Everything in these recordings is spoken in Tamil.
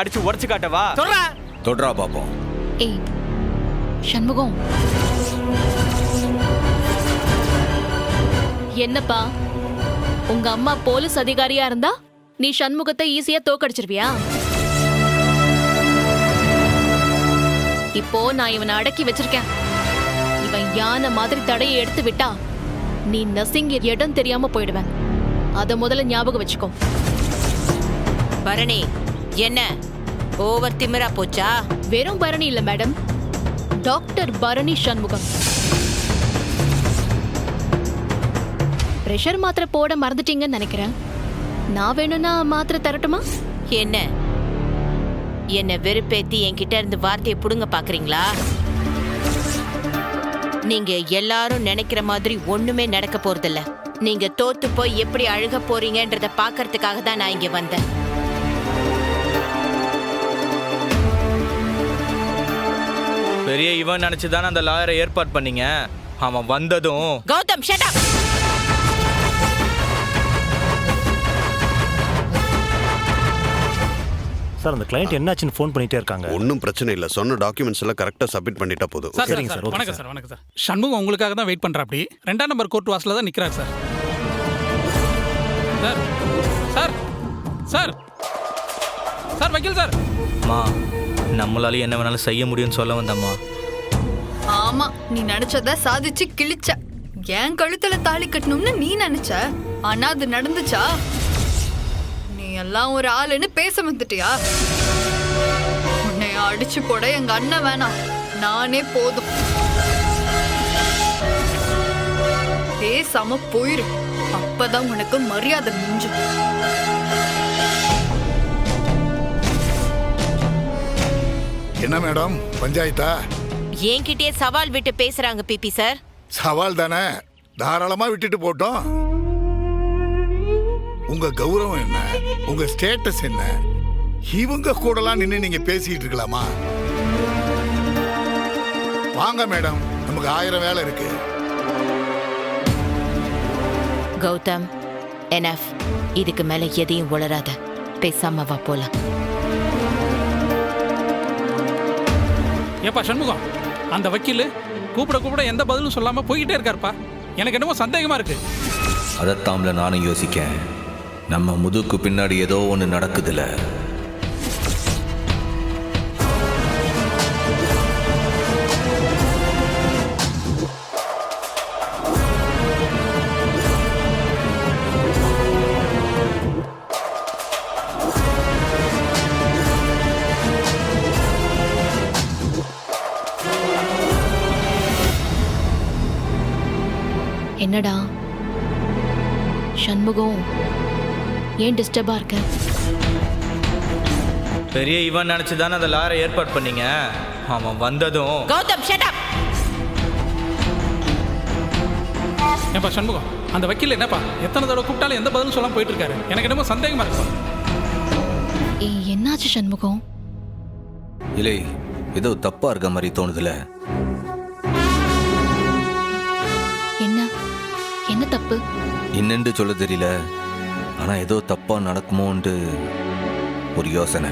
அடிச்சு உடைச்சு காட்டவா? சொல்றா தொட்றா பாப்போம். ஏய் சண்முகம், என்னப்பா உங்க அம்மா போலீஸ் அதிகாரியா இருந்தா நீ சண்முகத்தை ஈஸியா தோக்கடிச்சிருவியா? இப்போ நான் இவனை அடக்கி வச்சிருக்கேன். இவன் யானை மாதிரி தடையை எடுத்து விட்டா நீ நசிங்க இடம் தெரியாம போயிடுவேன். அத முதல்ல ஞாபகம் வச்சுக்கோ. பரணி, என்ன ஓவர் திமிரா போச்சா? வெறும் பரணி இல்ல madam, doctor Bharani Shanmugam. Pressure மாத்திரை போட மறந்துட்டீங்கன்னு நினைக்கிறேன். நான் வேணும்னா மாத்திரை தரட்டுமா? என்ன வெறுப்பேத்தி என்கிட்ட இருந்து வார்த்தையை புடுங்க பாக்குறீங்களா? நீங்க எல்லாரும் நினைக்கிற மாதிரி ஒண்ணுமே நடக்க போறதில்ல. நீங்க தோத்து போய் எப்படி அழுக போறீங்கன்றத பாக்கறதுக்காக தான் நான் இங்க வந்தேன். பெரிய இவன் நினைச்சுதானே அந்த லாயரை ஏற்பாடு பண்ணீங்க. அவன் வந்ததும் கௌதம் ஷட் அப். சார் அந்த கிளையண்ட் என்னாச்சுன்னு ஃபோன் பண்ணிட்டே இருக்காங்க. ஒன்றும் பிரச்சனை இல்லை, சொன்ன டாக்குமெண்ட்ஸ் எல்லாம் கரெக்டாக சப்மிட் பண்ணிட்டா போதும். சரிங்க சார். வணக்கம் சார். வணக்கம் சார். சண்முகம் உங்களுக்காக தான் வெயிட் பண்றா. அப்படி 2ஆம் நம்பர் கோர்ட் வாசல்ல தான் நிக்கிறார் sir. Sir sir sir sir வக்கீல் சார். அம்மா, நம்மளால என்ன வேணாலும் செய்ய முடியும்னு சொல்ல வந்தம்மா. ஆமா, நீ நினைச்சத சாதிச்சு கிழிச்ச. என் கழுத்துல தாலி கட்டணும்னு நீ நினைச்ச, ஆனா அது நடந்துச்சா? நீ எல்லாம் ஒரு ஆளுன்னு பேச வந்துட்டியா? உன்னை அடிச்சு போட எங்க அண்ணன் வேணாம், நானே போதும். பேசாம போயிரு, அப்பதான் உனக்கு மரியாதை மிஞ்சும். என்ன மேடம், பஞ்சாயத்தா? என்கிட்டயே சவால் விட்டு பேசுறாங்க பிபி சார். சவால் தானே, தாராளமா விட்டுட்டு போட்டோம். உங்க கௌரவம் என்ன, உங்க ஸ்டேட்டஸ் என்ன, இவங்க கூடலாம் நின்று நீங்க பேசிட்டு இருக்கலாமா? வாங்க மேடம், நமக்கு 1000 வேலை இருக்கு. கௌதம், என்எஃப். இதுக்கு மேல எதையும் உளராத, பேசாம வா போலாம். ஏப்பா சண்முகம், அந்த வக்கீல் கூப்பிட எந்த பதிலும் சொல்லாம போய்கிட்டே இருக்காருப்பா. எனக்கு என்னமோ சந்தேகமா இருக்கு. அதைத்தாம்ல நானும் யோசிக்கேன். நம்ம முதுக்கு பின்னாடி ஏதோ ஒன்று நடக்குதுல. என்னடா சண்முகம், ஏன் டிஸ்டர்பா இருக்க? பெரிய இவன் நினைச்சுதானே அந்த லாயரை ஏற்பாடு பண்ணீங்க. அவன் வந்ததும் கௌதம் ஷட் அப். ஏப்பா சண்முகம், அந்த வக்கீல் என்னப்பா எத்தனை தடவை கூப்பிட்டாலும் எந்த பதிலும் சொல்லாம போயிட்டு இருக்காரு. எனக்கு என்னமோ சந்தேகமா இருக்கு. ஏய் என்னாச்சு சண்முகம்? இல்லை, ஏதோ தப்பா இருக்க மாதிரி தோணுதுல. என்ன தப்பு? என்னென்று சொல்ல தெரியல, ஆனா ஏதோ தப்பா நடக்குமோன்ட்டு ஒரு யோசனை.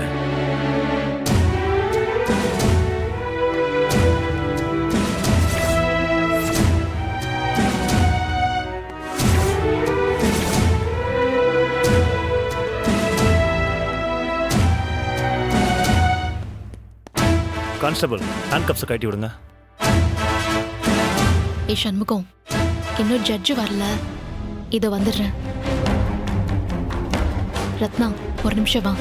கான்ஸ்டபிள், ஹேண்ட் கப்ஸை கட்டி விடுங்க. ஏய் சண்முகம், இன்னும் ஜட்ஜு வரல, இதோ வந்துடுறேன். ரத்னா, ஒரு நிமிஷம் வா.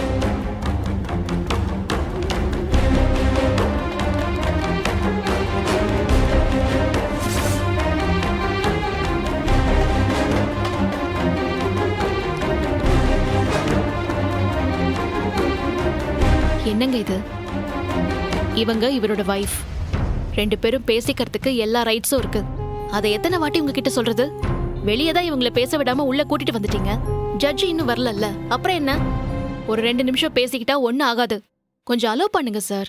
என்னங்க இது? இவங்க இவரோட வைஃப். 2 பேரும் பேசிக்கிறதுக்கு எல்லா ரைட்ஸும் இருக்கு. அதை எத்தனை வாட்டி உங்ககிட்ட சொல்றது? வெளியே தான் இவங்களை பேச விடாம உள்ள கூட்டிட்டு வந்துட்டீங்க. ஜட்ஜி இன்னும் வரலல்ல, அப்புறம் என்ன? ஒரு 2 நிமிஷம் பேசிக்கிட்டா ஒன்னும் ஆகாது. கொஞ்சம் அலோவ் பண்ணுங்க சார்.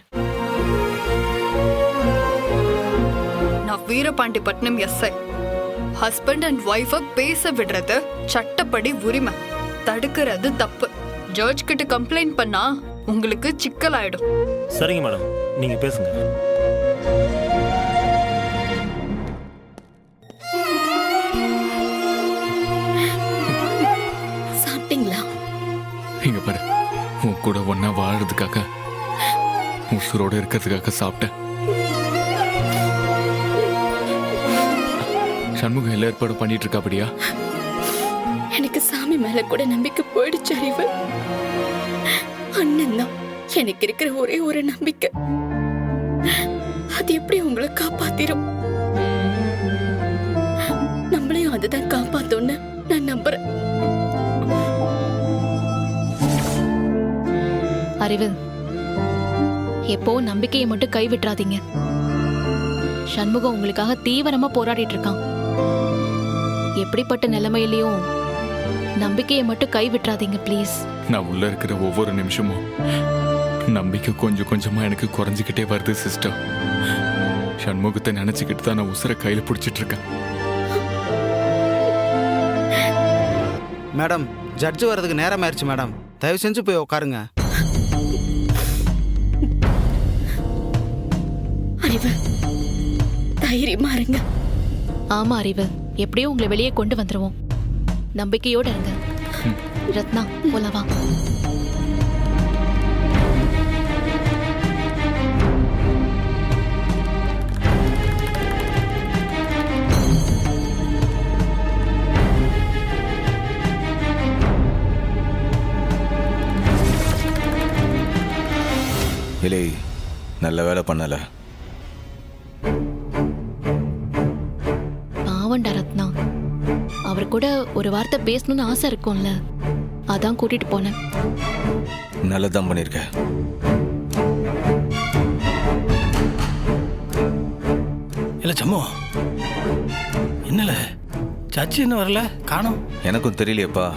நான் வீரபாண்டிப்பட்டினம் எஸ்ஐ. ஹஸ்பண்ட் அண்ட் ஒய்ஃபை பேச விடுறது சட்டப்படி உரிமை, தடுக்கிறது தப்பு. ஜட்ஜ் கிட்ட கம்ப்ளைண்ட் பண்ணா உங்களுக்கு சிக்கலாயிடும். சரிங்க மேடம், நீங்கள் பேசுங்க. சாப்பிட்டீங்களா? இங்க பாரு, உன் கூட ஒன்னா வாழறதுக்காக, உசுரோட இருக்கிறதுக்காக சாப்பிட்டேன். சண்முகம் எல்லா ஏற்பாடும் பண்ணிட்டு இருக்கா அப்படியா? எனக்கு சாமி மேல கூட நம்பிக்கை போயிடுச்சு அறிவு. அண்ணன் தான் எனக்கு இருக்கிற ஒரே ஒரு நம்பிக்கை. அது எப்படி உங்களை காப்பாத்திரும்? நம்மளையும் அதுதான் காப்பாத்தோன்னு நான் நம்புறேன். அறிவு, எப்போ நம்பிக்கையை மட்டும் கைவிட்டுறாதீங்க. சண்முகம் உங்களுக்காக தீவிரமா போராடிட்டு இருக்கான். எப்படிப்பட்ட நிலைமையிலையும் நம்பிக்கையை மட்டும் கைவிட்டுறாதீங்க ப்ளீஸ். நான் உள்ள இருக்கிற ஒவ்வொரு நிமிஷமும் நம்பிக்கை கொஞ்சம் கொஞ்சமா எனக்கு குறைஞ்சிக்கிட்டே வருது சிஸ்டர். சண்முகத்தை நினைச்சுக்கிட்டு தான் நான் உசுரை கையில பிடிச்சிட்டு இருக்கேன். மேடம், ஜட்ஜு வர்றதுக்கு நேரம் ஆயிடுச்சு மேடம். தயவு செஞ்சு போய் உட்காருங்க. அறிவு, தைரியமா இருங்க. ஆமா அறிவு, எப்படியும் உங்களை வெளியே கொண்டு வந்துருவோம். நம்பிக்கையோட இருங்க. ரத்னா, போலவா. இல்லை, நல்ல வேலை பண்ணல. பாவண்டா ரத்னா, அவர் கூட ஒரு வார்த்தை பேசணும்னு ஆசை இருக்கும்ல, அதான் கூட்டிட்டு போனேன். நல்லதான் பண்ணிருக்க. இல்ல சம்மு, என்னல சச்சி என்ன வரல, காணோம். எனக்கும் தெரியலையப்பா.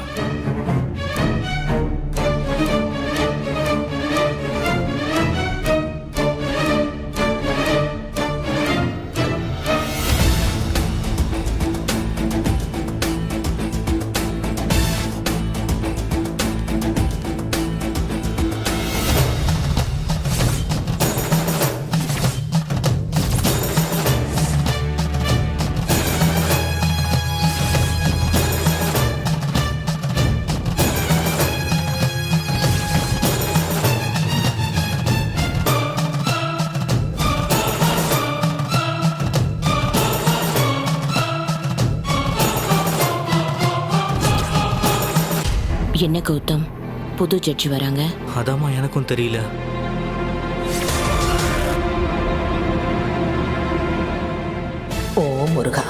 என்ன கௌதம், புது ஜட்ஜி வராங்க? அதாம்மா எனக்கும் தெரியல. ஓ முருகா.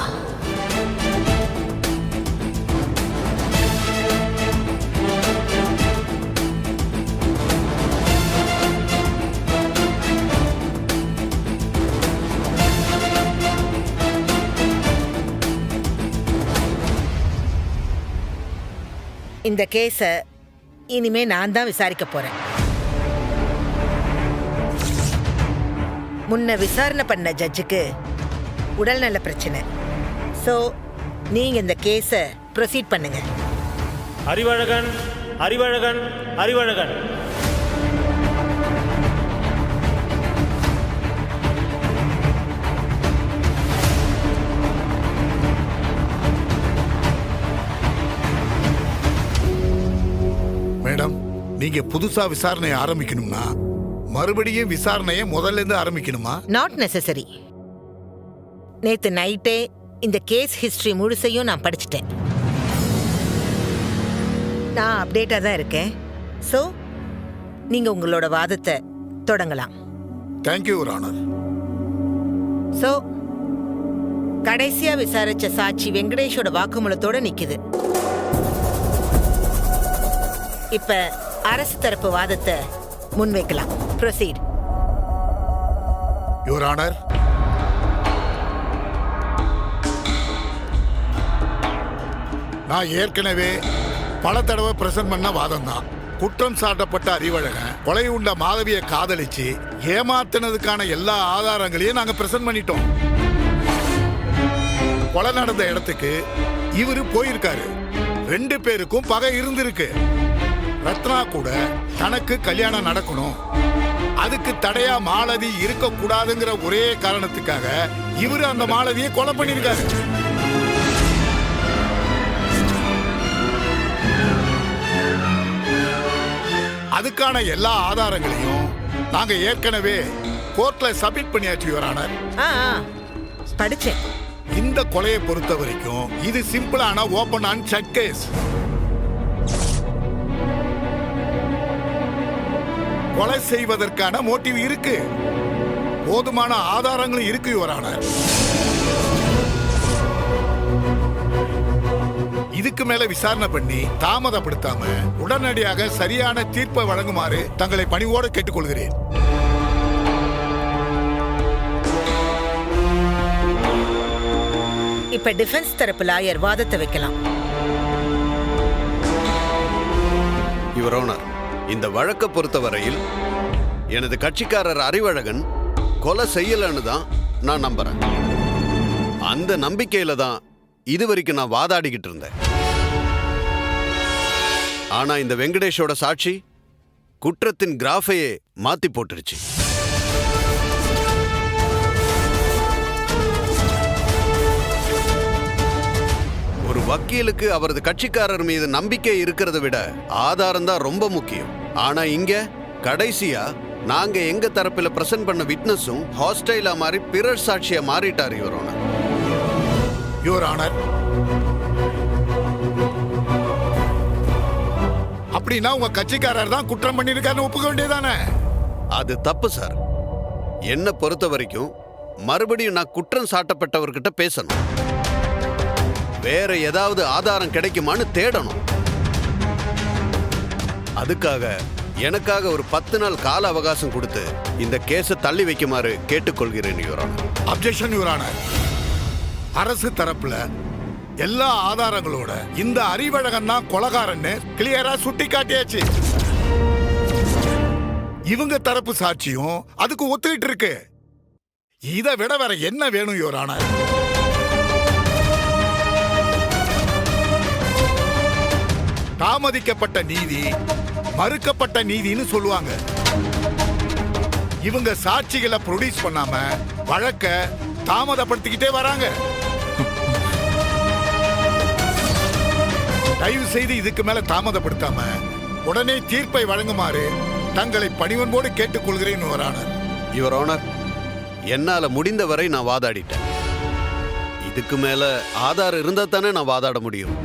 இந்த கேஸை இனிமே நான் தான் விசாரிக்க போறேன். முன்ன விசாரணை பண்ண ஜட்ஜுக்கு உடல்நல பிரச்சனை. ஸோ நீங்க இந்த கேஸை ப்ரொசீட் பண்ணுங்க. அறிவழகன், அறிவழகன், அறிவழகன். மேடம், நீங்க புதுசா விசாரணையை ஆரம்பிக்கணும்னா மறுபடியும் விசாரணையை முதல்ல இருந்து ஆரம்பிக்கணுமா? Not necessary. நேத்து நைட்டே இந்த கேஸ் ஹிஸ்டரி முழுசையும் நான் படிச்சிட்டேன். நான் அப்டேட்டா தான் இருக்கேன். ஸோ நீங்க உங்களோட வாதத்தை தொடங்கலாம். Thank you your honour. ஸோ கடைசியா விசாரிச்ச சாட்சி வெங்கடேஷோட வாக்குமூலத்தோட நிக்குது. இப்ப அரசு தரப்பு வாதத்தை முன்வைக்கலாம். ப்ரொசீட். யுவர் ஆனர், நான் ஏற்கனவே பல தடவை பிரசன்ட் பண்ண வாதம் தான். குற்றம் சாட்டப்பட்ட அறிவழகன் கொலை உண்ட மாதவியை காதலிச்சு ஏமாத்தினதுக்கான எல்லா ஆதாரங்களையும் நாங்க பிரசன்ட் பண்ணிட்டோம். கொலை நடந்த இடத்துக்கு இவரு போயிருக்காரு. 2 பேருக்கும் பகை இருந்திருக்கு. ரத்னா கூட தனக்கு கல்யாணம் நடக்கணும், அதுக்கு தடையா மாலதி இருக்க கூடாதுங்கிற ஒரே காரணத்துக்காக இவரு அந்த மாலதியை கொலை பண்ணிருக்காரு. அதுக்கான எல்லா ஆதாரங்களையும் நாங்க ஏற்கனவே கோர்ட்ல சப்மிட் பண்ணியாச்சு யுவர் ஆனர். படிச்சேன். இந்த கொலையை பொறுத்த வரைக்கும் இது சிம்பிளான ஓபன் அண்ட் ஷட் கேஸ். கொலை செய்வதற்கான மோட்டிவ் இருக்கு, போதுமான ஆதாரங்களும் இருக்கு யுவர் ஆனர். இதுக்கு மேல விசாரணை பண்ணி தாமதப்படுத்தாம உடனடியாக சரியான தீர்ப்பை வழங்குமாறு தங்களை பணிவோடு கேட்டுக்கொள்கிறேன். இப்ப டிஃபென்ஸ் தரப்பு லாயர் வாதத்தை வைக்கலாம். யுவர் ஆனர், இந்த வழக்கை பொறுத்தவரையில் எனது கட்சிக்காரர் அறிவழகன் கொலை செய்யலன்னு தான் நான் நம்புறேன். அந்த நம்பிக்கையில தான் இதுவரைக்கும் நான் வாதாடிக்கிட்டு இருந்தேன். ஆனா இந்த வெங்கடேஷோட சாட்சி குற்றத்தின் கிராஃபையே மாத்தி போட்டுருச்சு. ஒரு வக்கீலுக்கு அவரது கட்சிக்காரர் மீது நம்பிக்கை இருக்கிறத விட ஆதாரம் தான் ரொம்ப முக்கியம். ஆனா இங்க கடைசியா நாங்க எங்க தரப்புல பிரசன்ட் பண்ண விட்னஸும் ஹாஸ்டைலா மாறி பிறர் சாட்சியா மாறிட்டார் யுவர் ஆனர். யுவர் ஆனர், அப்படின்னா உங்க கட்சிக்காரர் தான் குற்றம் பண்ணிருக்காருன்னு ஒப்புக்க வேண்டியதானே? அது தப்பு சார். என்ன பொறுத்த வரைக்கும் மறுபடியும் நான் குற்றம் சாட்டப்பட்டவர்கிட்ட பேசணும், வேற ஏதாவது ஆதாரம் கிடைக்குமான்னு தேடணும். அதுக்காக எனக்காக ஒரு 10 நாள் கால அவகாசம் கொடுத்து இந்த கேஸை தள்ளி வைக்குமாறு கேட்டுக்கொள்கிறேன் your honour. Objection your honour. அரசு தரப்புல எல்லா ஆதாரங்களோட இந்த அறிவழகன் தான் கொலைகாரன்னு கிளியரா சுட்டி காட்டியாச்சு. இவங்க தரப்பு சாட்சியும் அதுக்கு ஒத்துக்கிட்டு இருக்கு. இதை விட வேற என்ன வேணும் யுவர் ஆனர்? தாமதிக்கப்பட்ட நீதி மறுக்கப்பட்ட நீதின்னு சொல்லுவாங்க. இவங்க சாட்சிகளை ப்ரொடியூஸ் பண்ணாம வழக்க தாமதப்படுத்திக்கிட்டே வராங்க. தயவு செய்து இதுக்கு மேல தாமதப்படுத்தாம உடனே தீர்ப்பை வழங்குமாறு தங்களை பணிவன்போடு கேட்டுக்கொள்கிறேன் யுவர் ஆனர். யுவர் ஆனர், என்னால முடிந்தவரை நான் வாதாடிட்டேன். இதுக்கு மேல ஆதாரம் இருந்தா தானே நான் வாதாட முடியும்.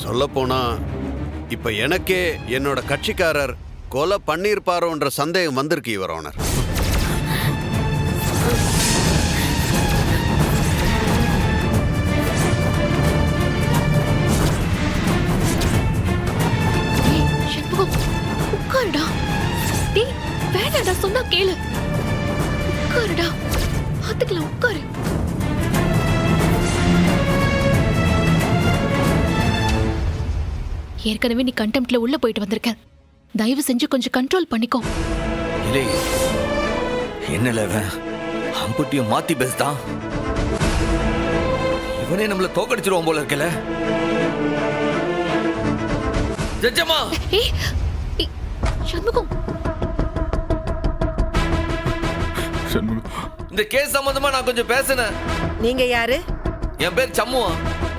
சொல்லப்போனா இப்ப எனக்கே என்னோட கட்சிக்காரர் கொலை பண்ணியிருப்பாரோன்ற சந்தேகம் வந்திருக்கு யுவர் ஆனர். உட்காருடா. டேய் வேணாடா, சொன்னா கேளு. உட்காருடா, பாத்துக்கலாம், உட்காரு. ஏற்கனவே நீ கண்டெம்ட்ல உள்ள போயிட்டு வந்திருக்க. தயவு செஞ்சு கொஞ்சம் கண்ட்ரோல் பண்ணிக்கோ. இல்லை, என்னல அம்புட்டியும் மாத்தி பேசுதான். இவனே நம்மள தோக்கடிச்சிருவான் போல இருக்கல. ஜட்ஜம்மா, சண்முகம், இந்த கேஸ் சம்பந்தமா நான் கொஞ்சம் பேசினேன். நீங்க யாரு? என் பேர் சம்முவா,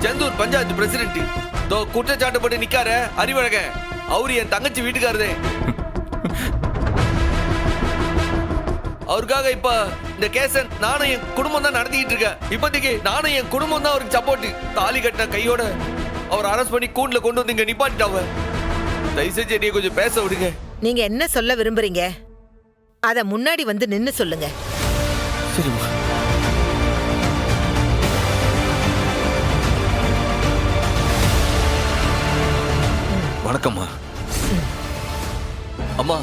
செந்தூர் பஞ்சாயத்து பிரசிடென்ட். குற்றச்சாட்டுப்பட்டு நிக்கார அறிவழகன், அவரு என் தங்கச்சி வீட்டுக்காரதே. அவருக்காக இப்ப இந்த கேஸ நானும் என் குடும்பம் தான் நடத்திக்கிட்டு இருக்கேன். இப்போதைக்கு நானும் என் குடும்பம் தான் அவருக்கு சப்போர்ட். தாலி கட்டின கையோட அவர் அரெஸ்ட் பண்ணி கூண்டுல கொண்டு வந்து இங்க நிப்பாட்டிட்டாங்க. தயவு செஞ்சு என்னைய கொஞ்சம் பேச விடுங்க. நீங்க என்ன சொல்ல விரும்புறீங்க அத முன்னாடி வந்து நின்னு சொல்லுங்க. சரிம்மா. வணக்கம்மா. அம்மா,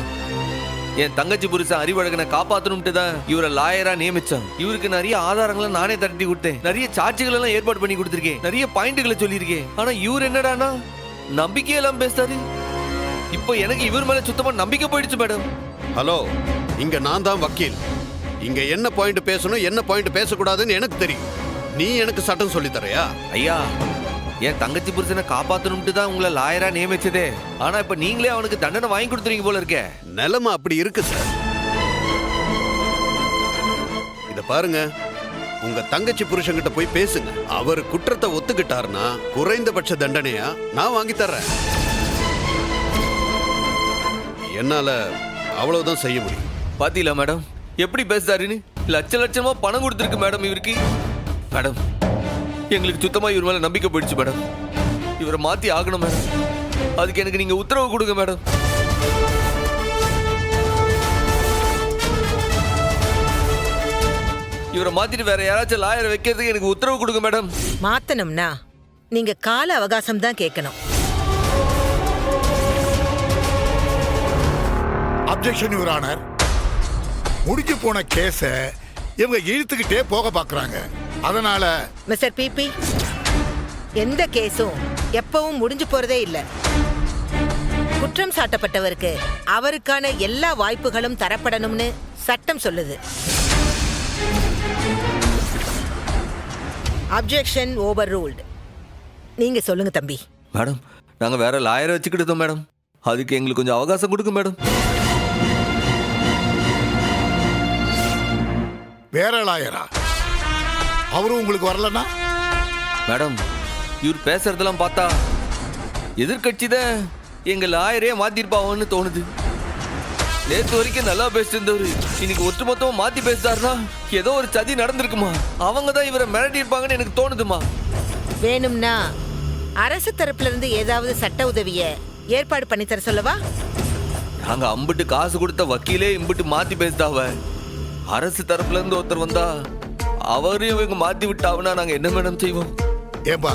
என் தங்கச்சி புருஷன் அறிவழகனை காப்பாத்தணும்ட்டு தான் இவரை லாயரா நியமிச்சான். இவருக்கு நிறைய ஆதாரங்களை நானே தட்டி கொடுத்தேன், நிறைய சாட்சிகள் எல்லாம் ஏற்பாடு பண்ணி கொடுத்திருக்கேன், நிறைய பாயிண்ட்களை சொல்லியிருக்கேன். ஆனா இவர் என்னடானா நம்பிக்கையெல்லாம் பேசுறாரு. இப்போ எனக்கு இவர் மேல சுத்தமா நம்பிக்கை போயிடுச்சு மேடம். ஹலோ, இங்க நான் தான் வக்கீல். இங்க என்ன பாயிண்ட் பேசணும் என்ன பாயிண்ட் பேசக்கூடாதுன்னு எனக்கு தெரியும். நீ எனக்கு சட்டம் சொல்லி தரையா? ஐயா, என் தங்கச்சி புருஷனை காப்பாத்தணும்ட்டு தான் உங்களை லாயரா நியமிச்சதே. ஆனா இப்ப நீங்களே அவனுக்கு தண்டனை வாங்கி கொடுத்துறீங்க போல இருக்கே. நிலைமை அப்படி இருக்கு சார். இத பாருங்க, உங்க தங்கச்சி புருஷன்கிட்ட போய் பேசுங்க. அவர் குற்றத்தை ஒத்துக்கிட்டாருன்னா குறைந்தபட்ச தண்டனையா நான் வாங்கி தர்றேன். என்னால அவ்வளவுதான் செய்ய முடியும். பாத்தீங்களா மேடம் எப்படி பேசுறாருன்னு? லட்சமா பணம் கொடுத்துருக்கு மேடம் இவருக்கு. மேடம் எங்களுக்கு சுத்தமா இவர் மேல நம்பிக்கை போயிடுச்சு மேடம். இவரை மாத்தி ஆகணும் மேடம். அதுக்கு எனக்கு நீங்க உத்தரவு கொடுங்க மேடம். இவரை மாத்திட்டு வேற யாராச்சும் லாயரை வைக்கிறதுக்கு எனக்கு உத்தரவு கொடுங்க மேடம். மாத்தணும்னா நீங்க கால அவகாசம் தான் கேட்கணும். Objection your honour. முடிஞ்சு போன கேஸ இவங்க இழுத்துக்கிட்டே போக பாக்குறாங்க. அதனால மிஸ்டர் பிபி, எந்த கேஸும் எப்பவும் முடிஞ்சு போறதே இல்ல. குற்றம் சாட்டப்பட்டவருக்கு அவருக்கான எல்லா வாய்ப்புகளும் தரப்படணும்னு சட்டம் சொல்லுது. Objection over ruled. நீங்க சொல்லுங்க தம்பி. மேடம் நாங்க வேற லாயரை வச்சுக்கிட்டோம் மேடம். அதுக்கு எங்களுக்கு கொஞ்சம் அவகாசம் கொடுங்க மேடம். வேற லாயரா? அவரும் உங்களுக்கு வரலன்னா? மேடம் இவர் பேசுறதெல்லாம் பார்த்தா எதிர்கட்சி தான் எங்க லாயரே மாத்திருப்பாவோன்னு தோணுது. நேற்று வரைக்கும் நல்லா பேசிட்டு இருந்தவரு இன்னைக்கு ஒட்டுமொத்தமா மாத்தி பேசுறாருன்னா ஏதோ ஒரு சதி நடந்திருக்குமா? அவங்க தான் இவரை மிரட்டி இருப்பாங்கன்னு எனக்கு தோணுதுமா. வேணும்னா அரசு தரப்புல இருந்து ஏதாவது சட்ட உதவிய ஏற்பாடு பண்ணி தர சொல்லவா? நாங்க அம்பிட்டு காசு கொடுத்த வக்கீலே இம்பிட்டு மாத்தி பேசுதாவ. அரசு தரப்புல இருந்து ஒருத்தர் வந்தா அவரையும் இவங்க மாத்தி விட்டாவுன்னா நாங்க என்ன மேடம் செய்வோம்? ஏப்பா,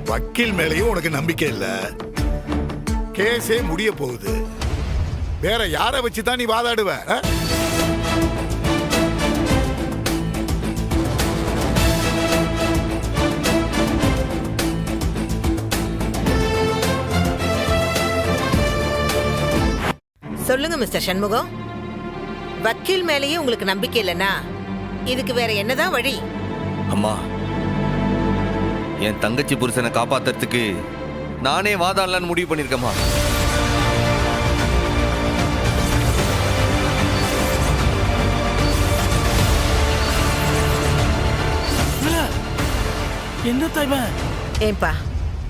வக்கீல் மேலேயும் உனக்கு நம்பிக்கை இல்ல. கேஸே முடிய போகுது. வேற யாரை வச்சுதான் நீ வாதாடுவ? சொல்லுங்க மிஸ்டர் சண்முகம். வக்கீல் மேலேயே உங்களுக்கு நம்பிக்கை இல்லைன்னா இதுக்கு வேற என்னதான் வழி? அம்மா, என் தங்கச்சி புருஷனை காப்பாத்துறதுக்கு நானே வாதாடலான்னு முடிவு பண்ணிருக்கேம்மா. என்ன தாய்மா? ஏன்பா,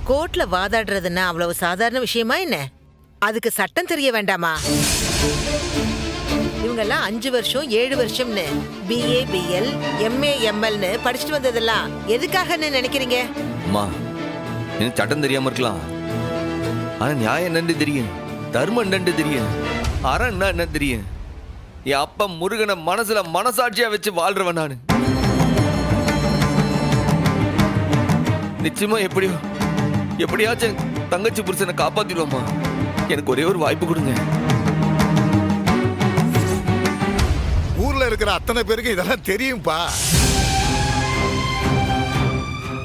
கோர்ட்ல வாதாடுறதுன்னா அவ்வளவு சாதாரண விஷயமா என்ன? அதுக்கு சட்டம் தெரிய வேண்டாமா? இவங்கெல்லாம் 5 வருஷம் 7 வருஷம்னு BA BL MA MLன்னு படிச்சுட்டு வந்ததெல்லாம் எதுக்காகன்னு நினைக்கிறீங்க? அம்மா, எனக்கு சட்டம் தெரியாம இருக்கலாம். ஆனா நியாயம் என்னன்னு தெரியும், தர்மம் என்னன்னு தெரியும், அறம் என்ன தெரியும். என் அப்பா முருகனை மனசுல மனசாட்சியா வச்சு வாழ்றவன் நானு. நிச்சயமா எப்படியாச்சும் தங்கச்சி புருஷனை காப்பாத்திடுவோம்மா. எனக்கு ஒரே ஒரு வாய்ப்பு கொடுங்க. ஊர்ல இருக்கிற அத்தனை பேருக்கு இதெல்லாம் தெரியும்பா.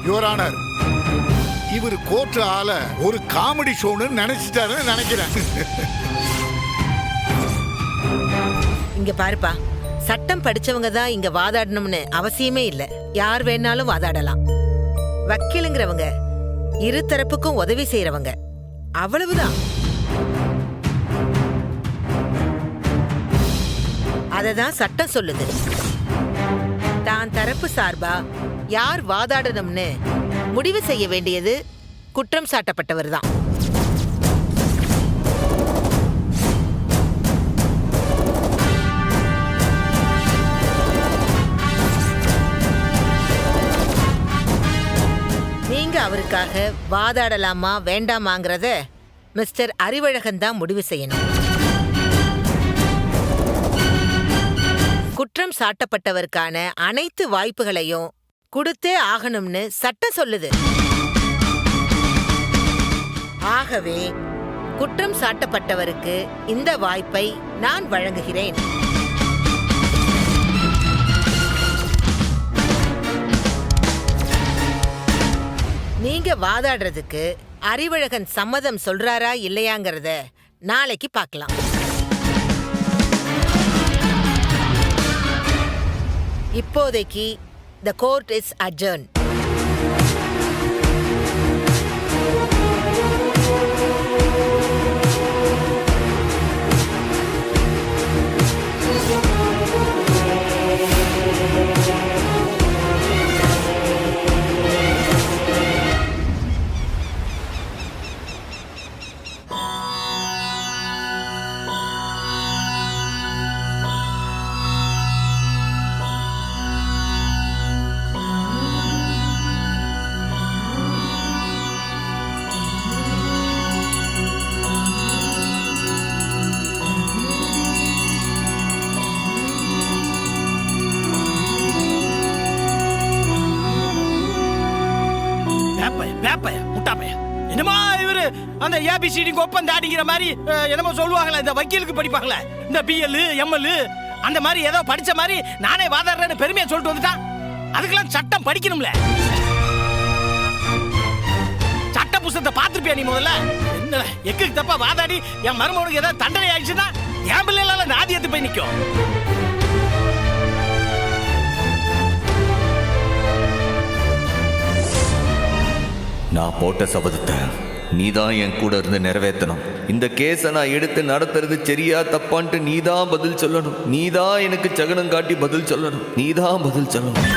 யுவர் ஆனர், இவர் கோர்ட் ஆள ஒரு காமெடி ஷோன்னு நினைச்சிட்டாருன்னு நினைக்கிறேன். இங்க பாருப்பா, சட்டம் படிச்சவங்க தான் இங்க வாதாடணும்னு அவசியமே இல்ல. யார் வேணாலும் வாதாடலாம். வக்கீலுங்கிறவங்க இரு தரப்புக்கும் உதவி செய்யறவங்க, அவ்வளவுதான். அததான் சட்டம் சொல்லுது. தான் தரப்பு சார்பா யார் வாதாடணும்னு முடிவு செய்ய வேண்டியது குற்றம் சாட்டப்பட்டவர் தான். நீங்க அவருக்காக வாதாடலாமா வேண்டாமாங்கிறத மிஸ்டர் அறிவழகன் தான் முடிவு செய்யணும். குற்றம் சாட்டப்பட்டவருக்கான அனைத்து வாய்ப்புகளையும் கொடுத்தே ஆகணும்னு சட்டம் சொல்லுது. ஆகவே குற்றம் சாட்டப்பட்டவருக்கு இந்த வாய்ப்பை நான் வழங்குகிறேன். நீங்க வாதாடுறதுக்கு அறிவழகன் சம்மதம் சொல்றாரா இல்லையாங்கிறத நாளைக்கு பார்க்கலாம். இப்போதைக்கு the court is adjourned. அந்த ஏபிசிடி ஒப்பம் தாடிங்கிற மாதிரி என்னமோ சொல்லுவாங்களே, இந்த வக்கீலுக்கு படிப்பாங்களே, இந்த பிஎல் எம்எல் அந்த மாதிரி ஏதோ படிச்ச மாதிரி நானே வாதாடுறேன்னு பெருமையா சொல்லிட்டு வந்துட்டான். அதுக்கெல்லாம் சட்டம் படிக்கணும்ல. சட்ட புத்தகத்தை பார்த்துருப்பியா நீ முதல்ல? என்ன எக்கு தப்பா வாதாடி என் மருமகனுக்கு ஏதாவது தண்டனை ஆயிடுச்சுன்னா என் பிள்ளைகளால நாதி எடுத்து போய் நிற்கும். நான் போட்ட சபதத்தை நீதான் என் கூட இருந்து நிறைவேற்றணும். இந்த கேஸை நான் எடுத்து நடத்துறது சரியா தப்பான்ட்டு நீதான் பதில் சொல்லணும். நீதான் எனக்கு சகனம் காட்டி பதில் சொல்லணும். நீதான் பதில் சொல்லணும்.